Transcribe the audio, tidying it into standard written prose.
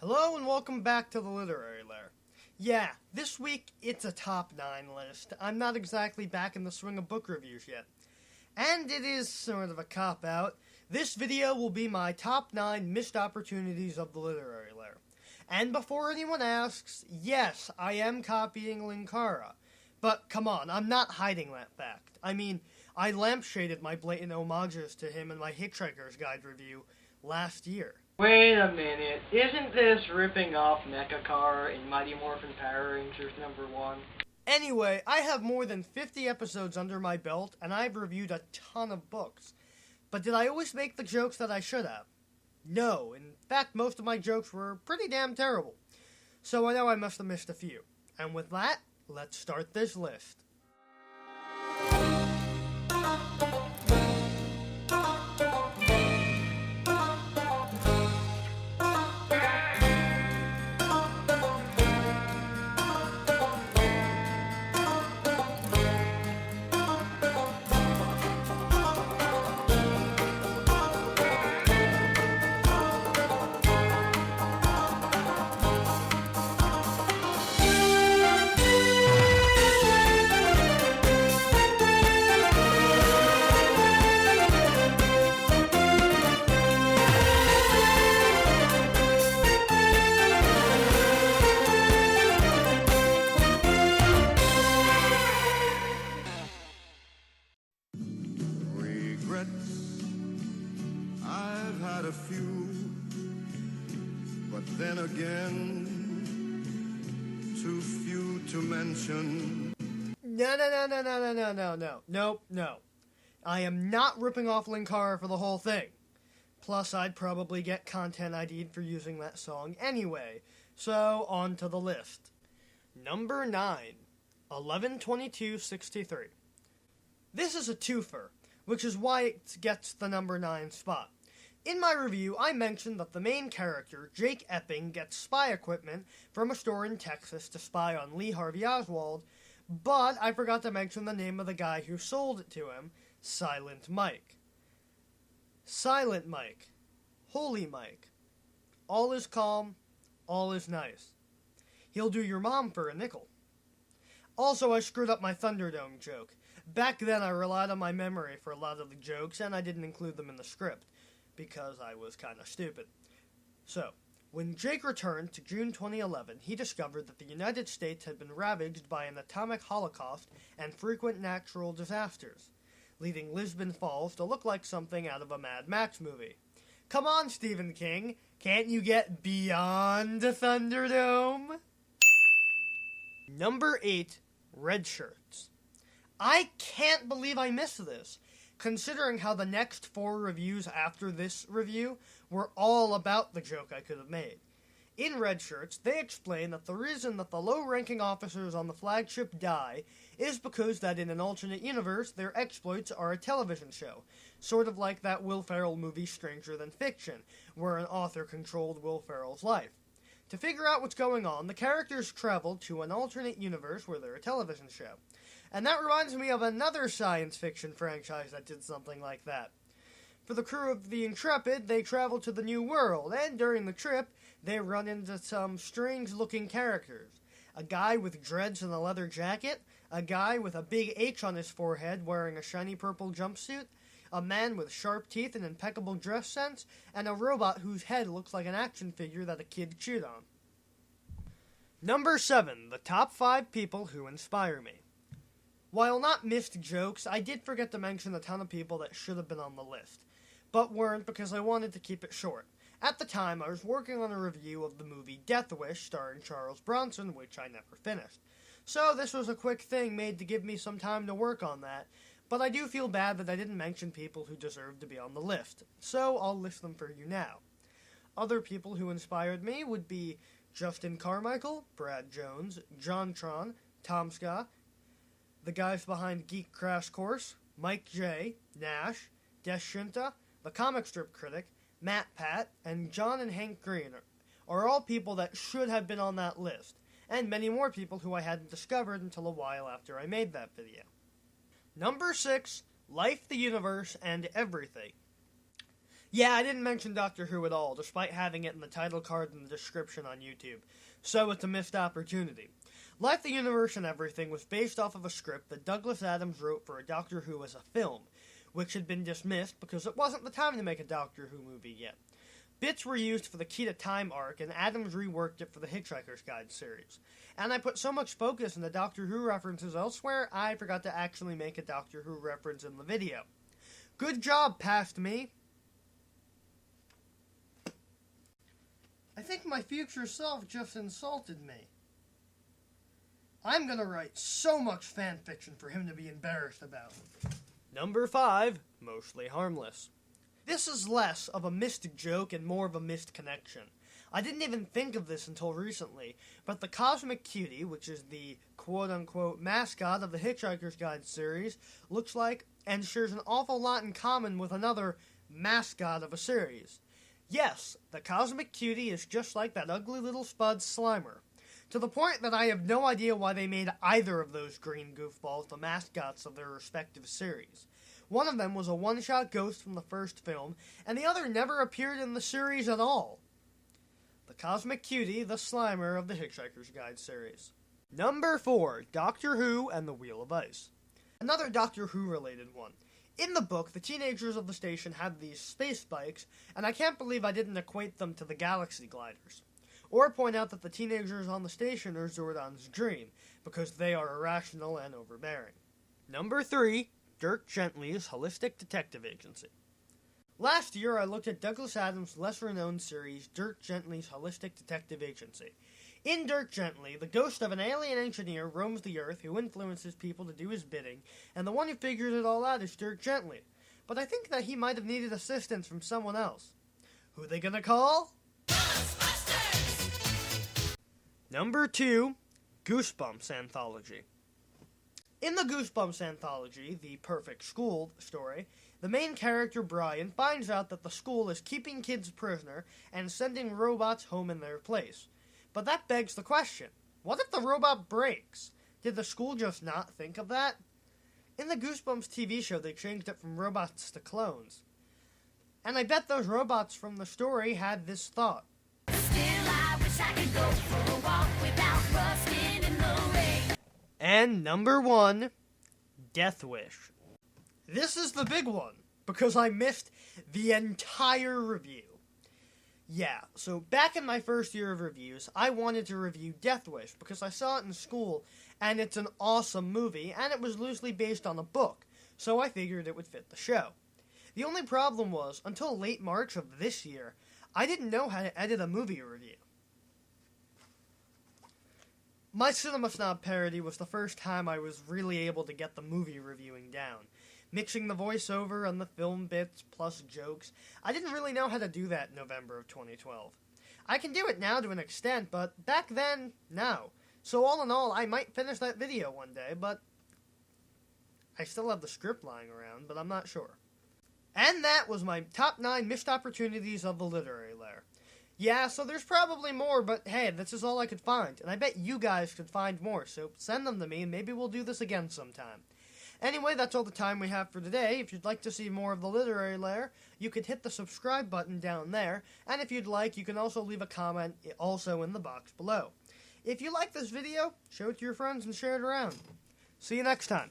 Hello and welcome back to the Literary Lair. Yeah, this week it's a top 9 list. I'm not exactly back in the swing of book reviews yet. And it is sort of a cop-out. This video will be my top 9 missed opportunities of the Literary Lair. And before anyone asks, yes, I am copying Linkara. But come on, I'm not hiding that fact. I mean, I lampshaded my blatant homages to him in my Hitchhiker's Guide review last year. Wait a minute, isn't this ripping off Mecha in Mighty Morphin Power Rangers #1? Anyway, I have more than 50 episodes under my belt, and I've reviewed a ton of books. But did I always make the jokes that I should have? No, in fact, most of my jokes were pretty damn terrible. So I know I must have missed a few. And with that, let's start this list. I've had a few, but then again, too few to mention. No. I am not ripping off Linkara for the whole thing. Plus, I'd probably get content ID'd for using that song anyway. So, on to the list. Number 9, 11/22/63. This is a twofer, which is why it gets the number 9 spot. In my review, I mentioned that the main character, Jake Epping, gets spy equipment from a store in Texas to spy on Lee Harvey Oswald, but I forgot to mention the name of the guy who sold it to him, Silent Mike. Silent Mike. Holy Mike. All is calm, all is nice. He'll do your mom for a nickel. Also, I screwed up my Thunderdome joke. Back then, I relied on my memory for a lot of the jokes, and I didn't include them in the script, because I was kind of stupid. So, when Jake returned to June 2011, he discovered that the United States had been ravaged by an atomic holocaust and frequent natural disasters, leaving Lisbon Falls to look like something out of a Mad Max movie. Come on, Stephen King, can't you get beyond the Thunderdome? Number 8, Red Shirts. I can't believe I missed this, considering how the next 4 reviews after this review were all about the joke I could have made. In Red Shirts, they explain that the reason that the low-ranking officers on the flagship die is because that in an alternate universe, their exploits are a television show, sort of like that Will Ferrell movie Stranger Than Fiction, where an author controlled Will Ferrell's life. To figure out what's going on, the characters travel to an alternate universe where they're a television show. And that reminds me of another science fiction franchise that did something like that. For the crew of the Intrepid, they travel to the New World, and during the trip, they run into some strange-looking characters. A guy with dreads and a leather jacket, a guy with a big H on his forehead wearing a shiny purple jumpsuit, a man with sharp teeth and impeccable dress sense, and a robot whose head looks like an action figure that a kid chewed on. Number 7, the top 5 people who inspire me. While not missed jokes, I did forget to mention a ton of people that should have been on the list, but weren't because I wanted to keep it short. At the time, I was working on a review of the movie Death Wish starring Charles Bronson, which I never finished. So this was a quick thing made to give me some time to work on that, but I do feel bad that I didn't mention people who deserved to be on the list, so I'll list them for you now. Other people who inspired me would be Justin Carmichael, Brad Jones, John Tron, Tom Scott, the guys behind Geek Crash Course, Mike J, Nash, Deschinta, the comic strip critic, Matt Pat, and John and Hank Green are all people that should have been on that list, and many more people who I hadn't discovered until a while after I made that video. Number 6, Life, the Universe, and Everything. Yeah, I didn't mention Doctor Who at all, despite having it in the title card and the description on YouTube. So it's a missed opportunity. Life, the Universe, and Everything was based off of a script that Douglas Adams wrote for a Doctor Who as a film, which had been dismissed because it wasn't the time to make a Doctor Who movie yet. Bits were used for the Key to Time arc, and Adams reworked it for the Hitchhiker's Guide series. And I put so much focus in the Doctor Who references elsewhere, I forgot to actually make a Doctor Who reference in the video. Good job, past me! I think my future self just insulted me. I'm gonna write so much fanfiction for him to be embarrassed about. Number 5, Mostly Harmless. This is less of a missed joke and more of a missed connection. I didn't even think of this until recently, but the Cosmic Cutie, which is the quote-unquote mascot of the Hitchhiker's Guide series, looks like and shares an awful lot in common with another mascot of a series. Yes, the Cosmic Cutie is just like that ugly little Spud Slimer, to the point that I have no idea why they made either of those green goofballs the mascots of their respective series. One of them was a one-shot ghost from the first film, and the other never appeared in the series at all. The Cosmic Cutie, the Slimer of the Hitchhiker's Guide series. Number 4, Doctor Who and the Wheel of Ice. Another Doctor Who related one. In the book, the teenagers of the station had these space bikes, and I can't believe I didn't equate them to the Galaxy Gliders. Or point out that the teenagers on the station are Zordon's dream, because they are irrational and overbearing. Number 3, Dirk Gently's Holistic Detective Agency. Last year, I looked at Douglas Adams' lesser-known series, Dirk Gently's Holistic Detective Agency. In Dirk Gently, the ghost of an alien engineer roams the Earth who influences people to do his bidding, and the one who figures it all out is Dirk Gently. But I think that he might have needed assistance from someone else. Who they gonna call? Number 2, Goosebumps Anthology. In the Goosebumps anthology, the Perfect School story, the main character, Brian, finds out that the school is keeping kids prisoner and sending robots home in their place. But that begs the question, what if the robot breaks? Did the school just not think of that? In the Goosebumps TV show, they changed it from robots to clones. And I bet those robots from the story had this thought. Still, I wish I could go for a walk without rusting in the rain. And number 1, Death Wish. This is the big one, because I missed the entire review. Yeah, so back in my first year of reviews, I wanted to review Death Wish, because I saw it in school, and it's an awesome movie, and it was loosely based on a book, so I figured it would fit the show. The only problem was, until late March of this year, I didn't know how to edit a movie review. My Cinema Snob parody was the first time I was really able to get the movie reviewing down. Mixing the voiceover and the film bits plus jokes, I didn't really know how to do that in November of 2012. I can do it now to an extent, but back then, no. So all in all, I might finish that video one day, but I still have the script lying around, but I'm not sure. And that was my top 9 missed opportunities of the literary lair. Yeah, so there's probably more, but hey, this is all I could find, and I bet you guys could find more, so send them to me, and maybe we'll do this again sometime. Anyway, that's all the time we have for today. If you'd like to see more of the Literary Lair, you could hit the subscribe button down there, and if you'd like, you can also leave a comment also in the box below. If you like this video, show it to your friends and share it around. See you next time.